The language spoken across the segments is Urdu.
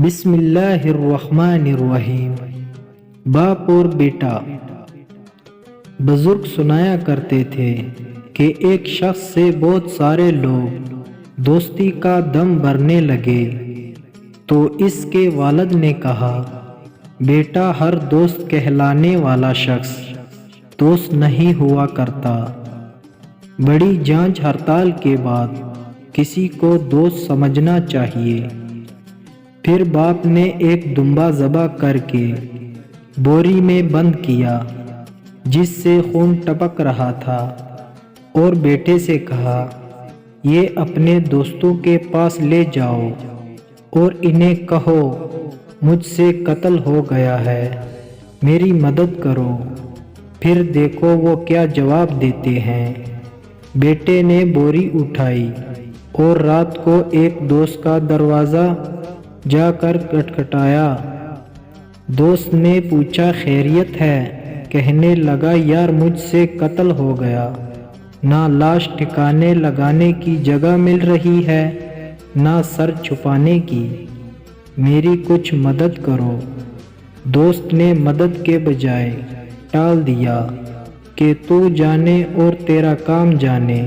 بسم اللہ الرحمن الرحیم۔ باپ اور بیٹا۔ بزرگ سنایا کرتے تھے کہ ایک شخص سے بہت سارے لوگ دوستی کا دم بھرنے لگے تو اس کے والد نے کہا، بیٹا، ہر دوست کہلانے والا شخص دوست نہیں ہوا کرتا۔ بڑی جانچ ہڑتال کے بعد کسی کو دوست سمجھنا چاہیے۔ پھر باپ نے ایک دمبا ذبح کر کے بوری میں بند کیا جس سے خون ٹپک رہا تھا، اور بیٹے سے کہا، یہ اپنے دوستوں کے پاس لے جاؤ اور انہیں کہو مجھ سے قتل ہو گیا ہے، میری مدد کرو، پھر دیکھو وہ کیا جواب دیتے ہیں۔ بیٹے نے بوری اٹھائی اور رات کو ایک دوست کا دروازہ جا کر کھٹکھٹایا۔ دوست نے پوچھا، خیریت ہے؟ کہنے لگا، یار، مجھ سے قتل ہو گیا، نہ لاش ٹھکانے لگانے کی جگہ مل رہی ہے نہ سر چھپانے کی، میری کچھ مدد کرو۔ دوست نے مدد کے بجائے ٹال دیا کہ تو جانے اور تیرا کام جانے،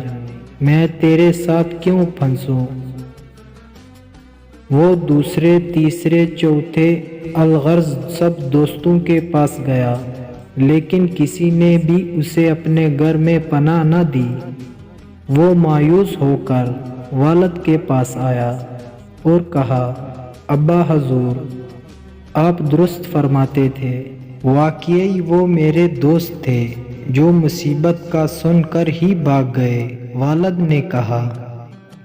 میں تیرے ساتھ کیوں پھنسوں۔ وہ دوسرے، تیسرے، چوتھے، الغرض سب دوستوں کے پاس گیا، لیکن کسی نے بھی اسے اپنے گھر میں پناہ نہ دی۔ وہ مایوس ہو کر والد کے پاس آیا اور کہا، ابا حضور، آپ درست فرماتے تھے، واقعی وہ میرے دوست تھے جو مصیبت کا سن کر ہی بھاگ گئے۔ والد نے کہا،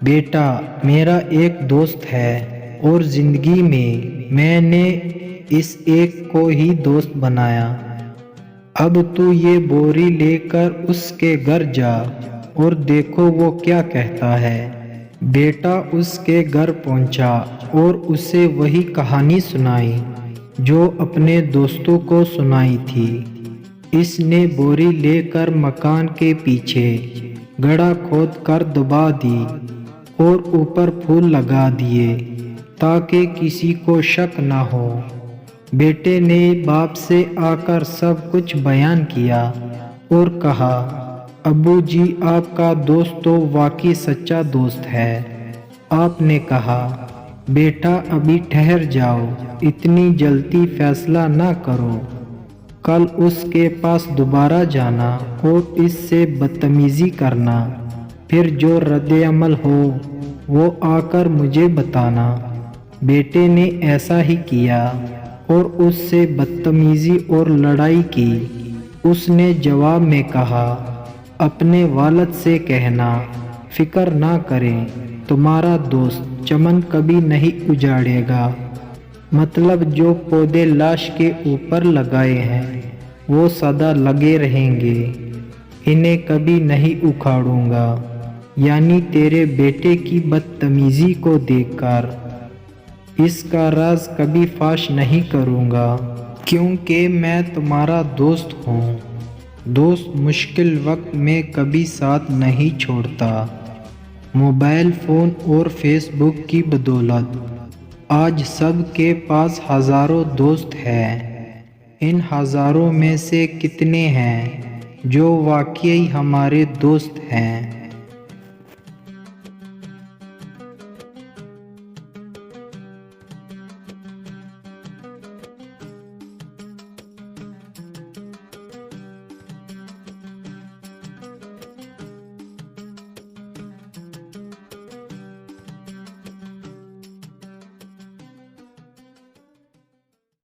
بیٹا، میرا ایک دوست ہے اور زندگی میں نے اس ایک کو ہی دوست بنایا۔ اب تو یہ بوری لے کر اس کے گھر جا اور دیکھو وہ کیا کہتا ہے۔ بیٹا اس کے گھر پہنچا اور اسے وہی کہانی سنائی جو اپنے دوستوں کو سنائی تھی۔ اس نے بوری لے کر مکان کے پیچھے گڑھا کھود کر دبا دی اور اوپر پھول لگا دیے تاکہ کسی کو شک نہ ہو۔ بیٹے نے باپ سے آ کر سب کچھ بیان کیا اور کہا، ابو جی، آپ کا دوست تو واقعی سچا دوست ہے۔ آپ نے کہا، بیٹا، ابھی ٹھہر جاؤ، اتنی جلدی فیصلہ نہ کرو، کل اس کے پاس دوبارہ جانا اور اس سے بدتمیزی کرنا، پھر جو رد عمل ہو وہ آ کر مجھے بتانا۔ بیٹے نے ایسا ہی کیا اور اس سے بدتمیزی اور لڑائی کی۔ اس نے جواب میں کہا، اپنے والد سے کہنا فکر نہ کریں، تمہارا دوست چمن کبھی نہیں اجاڑے گا، مطلب جو پودے لاش کے اوپر لگائے ہیں وہ سدا لگے رہیں گے، انہیں کبھی نہیں اکھاڑوں گا۔ یعنی تیرے بیٹے کی بدتمیزی کو دیکھ کر اس کا راز کبھی فاش نہیں کروں گا، کیونکہ میں تمہارا دوست ہوں۔ دوست مشکل وقت میں کبھی ساتھ نہیں چھوڑتا۔ موبائل فون اور فیس بک کی بدولت آج سب کے پاس ہزاروں دوست ہیں۔ ان ہزاروں میں سے کتنے ہیں جو واقعی ہمارے دوست ہیں؟